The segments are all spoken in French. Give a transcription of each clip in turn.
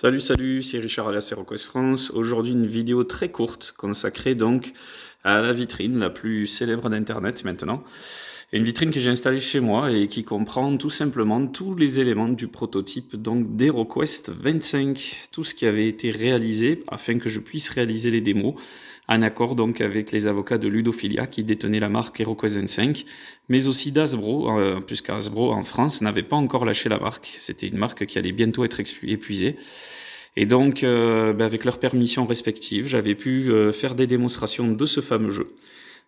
Salut, c'est Richard alias HeroQuest France. Aujourd'hui, une vidéo très courte consacrée donc à la vitrine la plus célèbre d'Internet maintenant. Une vitrine que j'ai installée chez moi et qui comprend tout simplement tous les éléments du prototype donc d'HeroQuest 25, tout ce qui avait été réalisé afin que je puisse réaliser les démos en accord donc avec les avocats de Ludophilia qui détenaient la marque HeroQuest 25, mais aussi d'Hasbro, puisqu'Hasbro en France n'avait pas encore lâché la marque. C'était une marque qui allait bientôt être épuisée. Et donc, avec leurs permissions respectives, j'avais pu faire des démonstrations de ce fameux jeu.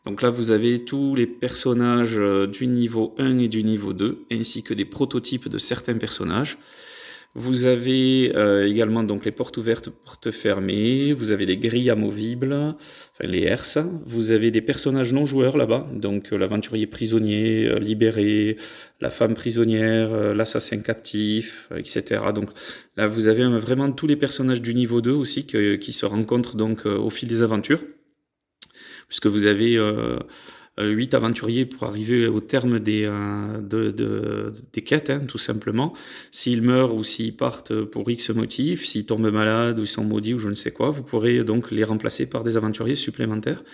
Donc là, vous avez tous les personnages du niveau 1 et du niveau 2, ainsi que des prototypes de certains personnages. Vous avez également donc les portes ouvertes, portes fermées. Vous avez les grilles amovibles, enfin les herses. Vous avez des personnages non joueurs là-bas, donc l'aventurier prisonnier libéré, la femme prisonnière, l'assassin captif, etc. Donc là, vous avez vraiment tous les personnages du niveau 2 aussi qui se rencontrent donc au fil des aventures, puisque vous avez 8 aventuriers pour arriver au terme des quêtes, hein, tout simplement. S'ils meurent ou s'ils partent pour X motifs, s'ils tombent malades ou ils sont maudits ou je ne sais quoi, vous pourrez donc les remplacer par des aventuriers supplémentaires.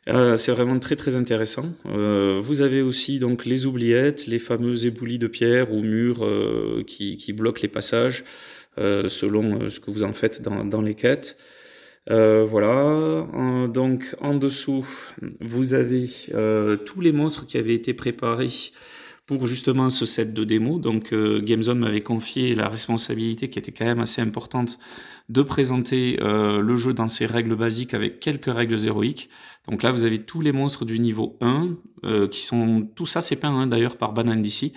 C'est vraiment très très intéressant. Vous avez aussi donc les oubliettes, les fameux éboulis de pierre ou murs qui bloquent les passages selon ce que vous en faites dans les quêtes. Voilà. Donc en dessous, vous avez tous les monstres qui avaient été préparés pour justement ce set de démo. Donc GameZone m'avait confié la responsabilité qui était quand même assez importante de présenter le jeu dans ses règles basiques avec quelques règles héroïques. Donc là, vous avez tous les monstres du niveau 1 qui sont... Tout ça, c'est peint hein, d'ailleurs par Banan d'ici.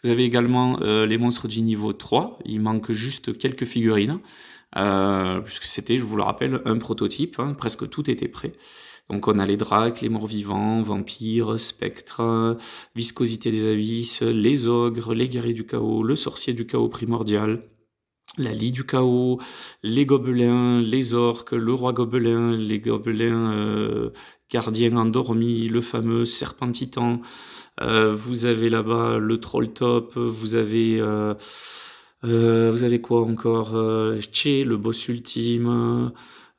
Vous avez également les monstres du niveau 3. Il manque juste quelques figurines. Puisque c'était, je vous le rappelle, un prototype, hein, presque tout était prêt. Donc on a les dracs, les morts-vivants, vampires, spectres, viscosité des abysses, les ogres, les guerriers du chaos, le sorcier du chaos primordial, la lie du chaos, les gobelins, les orques, le roi gobelin, les gobelins gardiens endormis, le fameux serpent titan. Vous avez là-bas le troll top, vous avez quoi encore Tché, le boss ultime,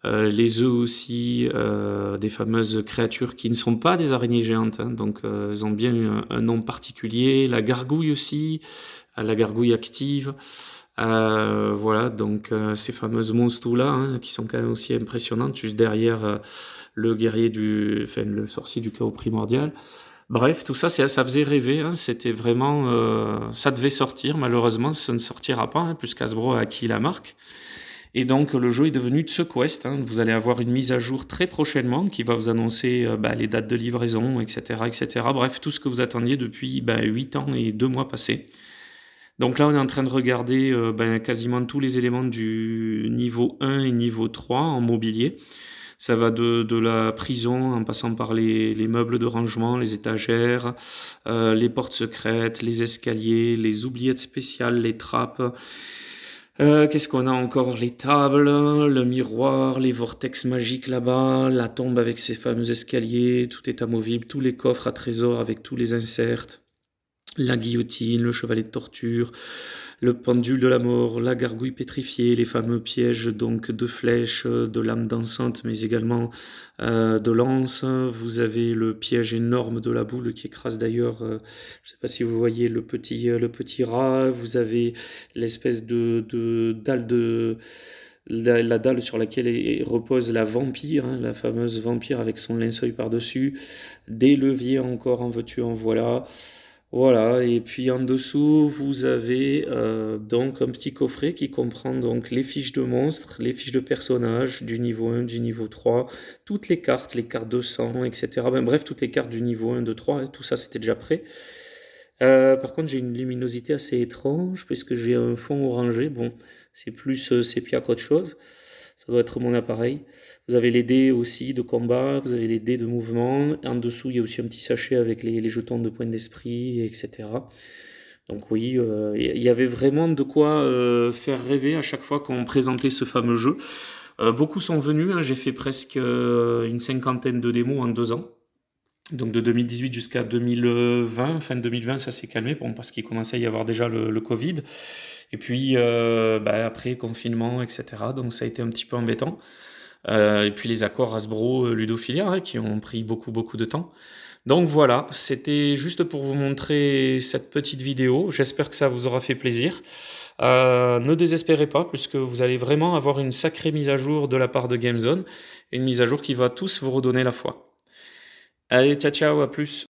les œufs aussi, des fameuses créatures qui ne sont pas des araignées géantes, hein, donc elles ont bien un nom particulier. La gargouille aussi, la gargouille active. Voilà, donc ces fameuses monstres-là, hein, qui sont quand même aussi impressionnantes, juste derrière le sorcier du chaos primordial. Bref, tout ça, ça faisait rêver, hein, c'était vraiment... ça devait sortir, malheureusement, ça ne sortira pas, hein, puisqu'Hasbro a acquis la marque. Et donc, le jeu est devenu TseQuest, hein. Vous allez avoir une mise à jour très prochainement qui va vous annoncer les dates de livraison, etc., etc. Bref, tout ce que vous attendiez depuis 8 ans et 2 mois passés. Donc là, on est en train de regarder quasiment tous les éléments du niveau 1 et niveau 3 en mobilier. Ça va de la prison en passant par les meubles de rangement, les étagères, les portes secrètes, les escaliers, les oubliettes spéciales, les trappes. Qu'est-ce qu'on a encore? Les tables, le miroir, les vortex magiques là-bas, la tombe avec ses fameux escaliers, tout est amovible, tous les coffres à trésors avec tous les inserts, la guillotine, le chevalet de torture, le pendule de la mort, la gargouille pétrifiée, les fameux pièges donc de flèches, de lames dansantes, mais également de lances. Vous avez le piège énorme de la boule qui écrase d'ailleurs, je ne sais pas si vous voyez le petit rat. Vous avez l'espèce de dalle la dalle sur laquelle repose la vampire, hein, la fameuse vampire avec son linceul par-dessus. Des leviers encore en veux-tu en voilà. Voilà, et puis en dessous, vous avez donc un petit coffret qui comprend donc les fiches de monstres, les fiches de personnages du niveau 1, du niveau 3, toutes les cartes de sang, etc. Bref, toutes les cartes du niveau 1, 2, 3, hein, tout ça c'était déjà prêt. Par contre, j'ai une luminosité assez étrange puisque j'ai un fond orangé. Bon, c'est plus sépia qu'autre chose. Ça doit être mon appareil. Vous avez les dés aussi de combat, vous avez les dés de mouvement. En dessous, il y a aussi un petit sachet avec les jetons de points d'esprit, etc. Donc oui, il y avait vraiment de quoi faire rêver à chaque fois qu'on présentait ce fameux jeu. Beaucoup sont venus, hein, j'ai fait presque une cinquantaine de démos en 2 ans. Donc de 2018 jusqu'à 2020, fin 2020, ça s'est calmé, bon, parce qu'il commençait à y avoir déjà le Covid. Et puis, bah, après confinement et cetera, donc ça a été un petit peu embêtant. Et puis les accords Hasbro, Ludophilia, hein, qui ont pris beaucoup, beaucoup de temps. Donc voilà, c'était juste pour vous montrer cette petite vidéo. J'espère que ça vous aura fait plaisir. Ne désespérez pas, puisque vous allez vraiment avoir une sacrée mise à jour de la part de GameZone, une mise à jour qui va tous vous redonner la foi. Allez, ciao ciao, à plus.